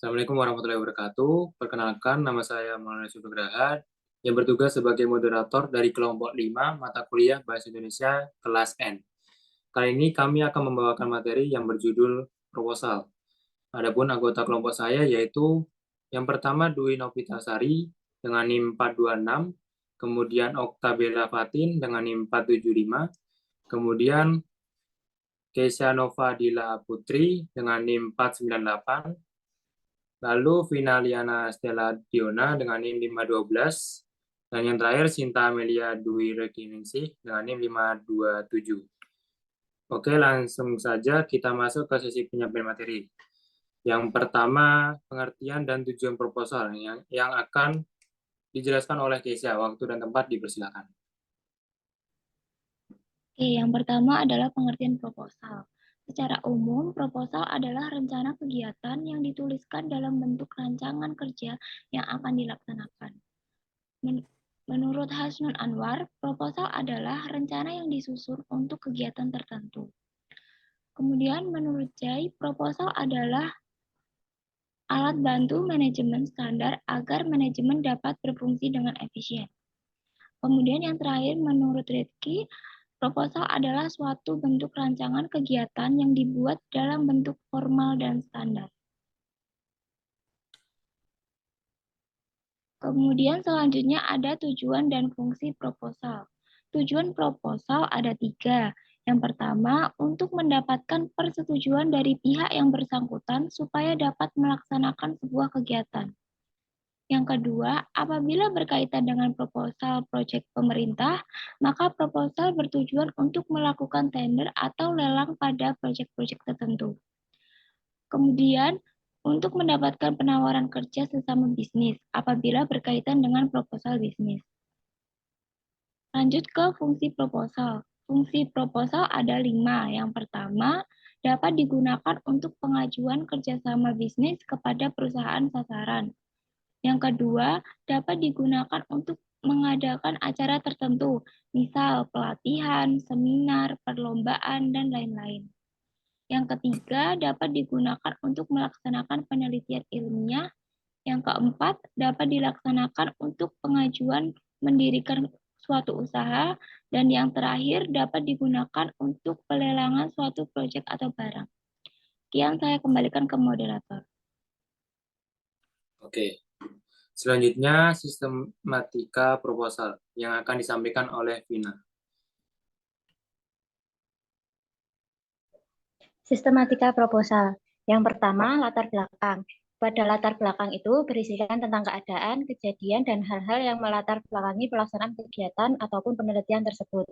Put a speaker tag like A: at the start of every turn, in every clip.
A: Assalamualaikum warahmatullahi wabarakatuh. Perkenalkan, nama saya Maulana Subhagraha yang bertugas sebagai moderator dari kelompok 5 mata kuliah Bahasa Indonesia kelas N. Kali ini kami akan membawakan materi yang berjudul proposal. Adapun anggota kelompok saya yaitu yang pertama Dwi Novitasari dengan NIM 426, kemudian Oktabella Fatin dengan NIM 475, kemudian Keisha Nova Dila Putri dengan NIM 498, lalu Vinaliana Stella Diona dengan NIM 512, dan yang terakhir Sinta Amelia Dwi Reginingsih dengan NIM 527. Oke, langsung saja kita masuk ke sesi penyampaian materi. Yang pertama, pengertian dan tujuan proposal yang akan dijelaskan oleh Keisha. Waktu dan tempat dipersilakan.
B: Oke, yang pertama adalah pengertian proposal. Secara umum, proposal adalah rencana kegiatan yang dituliskan dalam bentuk rancangan kerja yang akan dilaksanakan. Menurut Hasnun Anwar, proposal adalah rencana yang disusun untuk kegiatan tertentu. Kemudian menurut Jai, proposal adalah alat bantu manajemen standar agar manajemen dapat berfungsi dengan efisien. Kemudian yang terakhir menurut Rizky, proposal adalah suatu bentuk rancangan kegiatan yang dibuat dalam bentuk formal dan standar. Kemudian selanjutnya ada tujuan dan fungsi proposal. Tujuan proposal ada 3. Yang pertama, untuk mendapatkan persetujuan dari pihak yang bersangkutan supaya dapat melaksanakan sebuah kegiatan. Yang kedua, apabila berkaitan dengan proposal proyek pemerintah, maka proposal bertujuan untuk melakukan tender atau lelang pada proyek-proyek tertentu. Kemudian, untuk mendapatkan penawaran kerja sesama bisnis apabila berkaitan dengan proposal bisnis. Lanjut ke fungsi proposal. Fungsi proposal ada 5. Yang pertama, dapat digunakan untuk pengajuan kerjasama bisnis kepada perusahaan sasaran. Yang kedua, dapat digunakan untuk mengadakan acara tertentu, misal pelatihan, seminar, perlombaan, dan lain-lain. Yang ketiga, dapat digunakan untuk melaksanakan penelitian ilmiah. Yang keempat, dapat dilaksanakan untuk pengajuan mendirikan suatu usaha. Dan yang terakhir, dapat digunakan untuk pelelangan suatu proyek atau barang. Sekian saya kembalikan ke moderator.
A: Oke. Selanjutnya, sistematika proposal yang akan disampaikan oleh Vina.
C: Sistematika proposal. Yang pertama, latar belakang. Pada latar belakang itu berisikan tentang keadaan, kejadian, dan hal-hal yang melatar belakangi pelaksanaan kegiatan ataupun penelitian tersebut.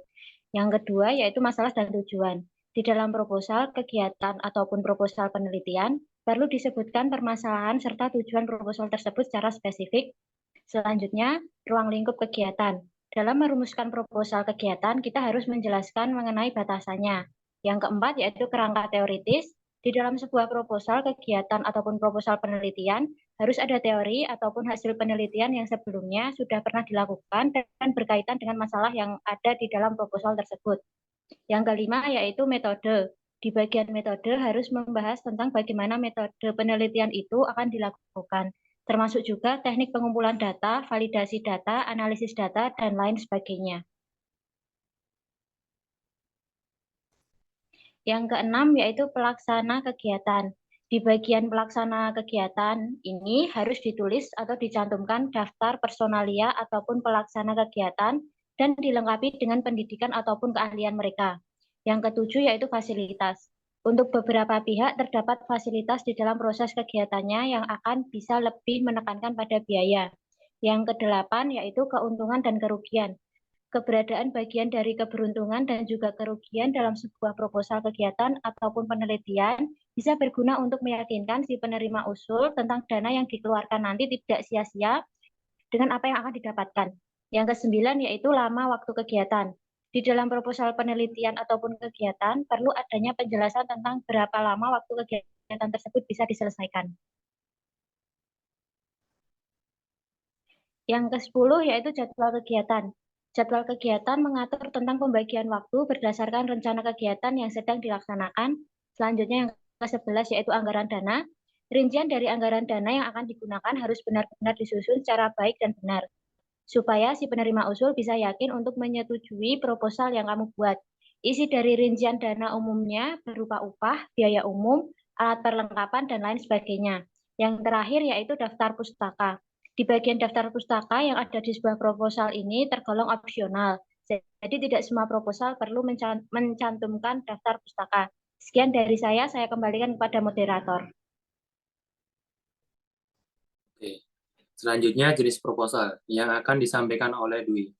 C: Yang kedua, yaitu masalah dan tujuan. Di dalam proposal, kegiatan, ataupun proposal penelitian, perlu disebutkan permasalahan serta tujuan proposal tersebut secara spesifik. Selanjutnya, ruang lingkup kegiatan. Dalam merumuskan proposal kegiatan, kita harus menjelaskan mengenai batasannya. Yang keempat yaitu kerangka teoritis. Di dalam sebuah proposal kegiatan ataupun proposal penelitian, harus ada teori ataupun hasil penelitian yang sebelumnya sudah pernah dilakukan dan berkaitan dengan masalah yang ada di dalam proposal tersebut. Yang kelima yaitu metode. Di bagian metode harus membahas tentang bagaimana metode penelitian itu akan dilakukan, termasuk juga teknik pengumpulan data, validasi data, analisis data, dan lain sebagainya. Yang keenam yaitu pelaksana kegiatan. Di bagian pelaksana kegiatan ini harus ditulis atau dicantumkan daftar personalia ataupun pelaksana kegiatan dan dilengkapi dengan pendidikan ataupun keahlian mereka. Yang ketujuh yaitu fasilitas. Untuk beberapa pihak terdapat fasilitas di dalam proses kegiatannya yang akan bisa lebih menekankan pada biaya. Yang kedelapan yaitu keuntungan dan kerugian. Keberadaan bagian dari keberuntungan dan juga kerugian dalam sebuah proposal kegiatan ataupun penelitian bisa berguna untuk meyakinkan si penerima usul tentang dana yang dikeluarkan nanti tidak sia-sia dengan apa yang akan didapatkan. Yang kesembilan yaitu lama waktu kegiatan. Di dalam proposal penelitian ataupun kegiatan perlu adanya penjelasan tentang berapa lama waktu kegiatan tersebut bisa diselesaikan. Yang ke-10 yaitu jadwal kegiatan. Jadwal kegiatan mengatur tentang pembagian waktu berdasarkan rencana kegiatan yang sedang dilaksanakan. Selanjutnya yang ke-11 yaitu anggaran dana. Rincian dari anggaran dana yang akan digunakan harus benar-benar disusun secara baik dan benar, supaya si penerima usul bisa yakin untuk menyetujui proposal yang kamu buat. Isi dari rincian dana umumnya berupa upah, biaya umum, alat perlengkapan, dan lain sebagainya. Yang terakhir yaitu daftar pustaka. Di bagian daftar pustaka yang ada di sebuah proposal ini tergolong opsional. Jadi tidak semua proposal perlu mencantumkan daftar pustaka. Sekian dari saya kembalikan kepada moderator.
A: Oke. Selanjutnya jenis proposal yang akan disampaikan oleh Dwi.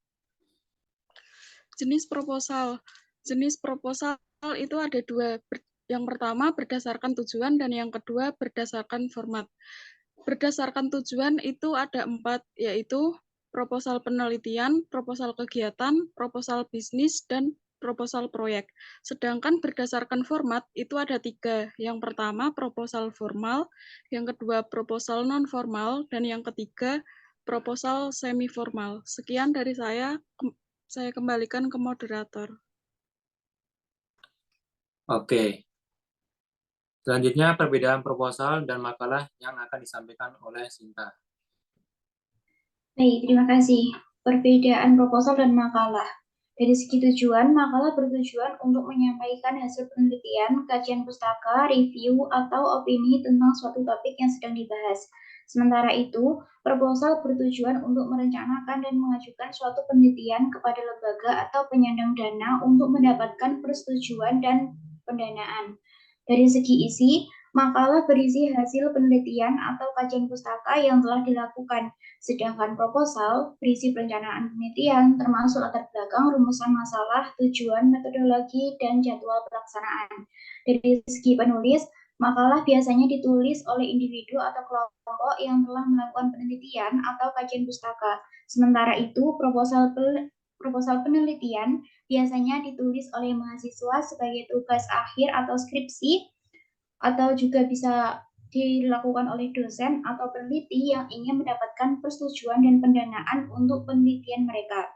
D: Jenis proposal. Jenis proposal itu ada dua. Yang pertama berdasarkan tujuan dan yang kedua berdasarkan format. Berdasarkan tujuan itu ada 4, yaitu proposal penelitian, proposal kegiatan, proposal bisnis, dan proposal proyek. Sedangkan berdasarkan format itu ada 3. Yang pertama proposal formal, yang kedua proposal non formal, dan yang ketiga proposal semi formal. Sekian dari saya kembalikan ke moderator.
A: Oke. Selanjutnya perbedaan proposal dan makalah yang akan disampaikan oleh Sinta.
E: Baik, terima kasih. Perbedaan proposal dan makalah. Dari segi tujuan, makalah bertujuan untuk menyampaikan hasil penelitian, kajian pustaka, review, atau opini tentang suatu topik yang sedang dibahas. Sementara itu, proposal bertujuan untuk merencanakan dan mengajukan suatu penelitian kepada lembaga atau penyandang dana untuk mendapatkan persetujuan dan pendanaan. Dari segi isi, makalah berisi hasil penelitian atau kajian pustaka yang telah dilakukan, sedangkan proposal berisi perencanaan penelitian termasuk latar belakang, rumusan masalah, tujuan, metodologi, dan jadwal pelaksanaan. Dari segi penulis, makalah biasanya ditulis oleh individu atau kelompok yang telah melakukan penelitian atau kajian pustaka. Sementara itu, proposal penelitian biasanya ditulis oleh mahasiswa sebagai tugas akhir atau skripsi, atau juga bisa dilakukan oleh dosen atau peneliti yang ingin mendapatkan persetujuan dan pendanaan untuk penelitian mereka.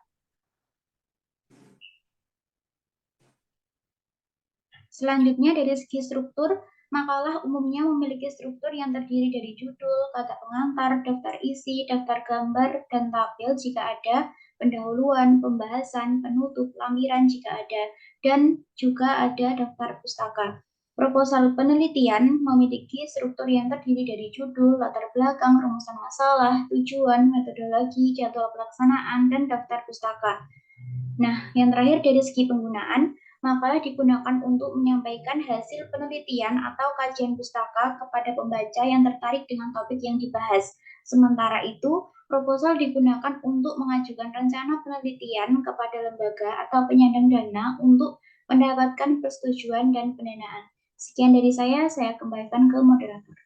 E: Selanjutnya dari segi struktur, makalah umumnya memiliki struktur yang terdiri dari judul, kata pengantar, daftar isi, daftar gambar, dan tabel jika ada, pendahuluan, pembahasan, penutup, lampiran jika ada, dan juga ada daftar pustaka. Proposal penelitian memiliki struktur yang terdiri dari judul, latar belakang, rumusan masalah, tujuan, metodologi, jadwal pelaksanaan, dan daftar pustaka. Nah, yang terakhir dari segi penggunaan, makalah digunakan untuk menyampaikan hasil penelitian atau kajian pustaka kepada pembaca yang tertarik dengan topik yang dibahas. Sementara itu, proposal digunakan untuk mengajukan rencana penelitian kepada lembaga atau penyandang dana untuk mendapatkan persetujuan dan pendanaan. Sekian dari saya kembalikan ke moderator.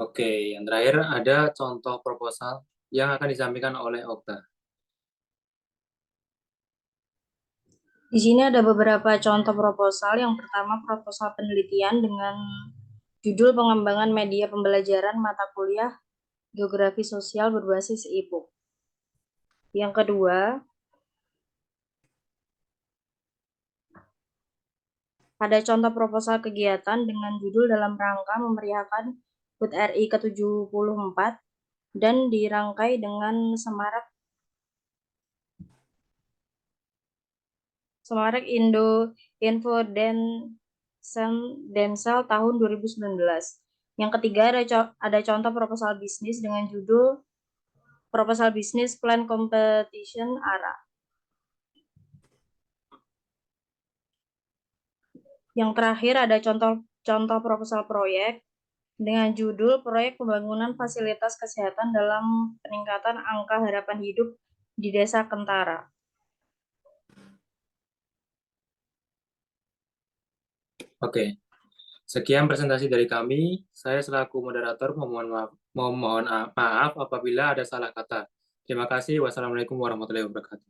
A: Oke, yang terakhir ada contoh proposal yang akan disampaikan oleh Okta.
F: Di sini ada beberapa contoh proposal. Yang pertama, proposal penelitian dengan judul pengembangan media pembelajaran mata kuliah Geografi Sosial berbasis e-book. Yang kedua, ada contoh proposal kegiatan dengan judul dalam rangka memeriahkan HUT RI ke-74 dan dirangkai dengan semarak Info Densel tahun 2019. Yang ketiga ada contoh proposal bisnis dengan judul Proposal Bisnis Plan Competition ARA. Yang terakhir ada contoh proposal proyek dengan judul Proyek Pembangunan Fasilitas Kesehatan dalam Peningkatan Angka Harapan Hidup di Desa Kentara.
A: Oke, sekian presentasi dari kami. Saya selaku moderator mohon maaf apabila ada salah kata. Terima kasih. Wassalamualaikum warahmatullahi wabarakatuh.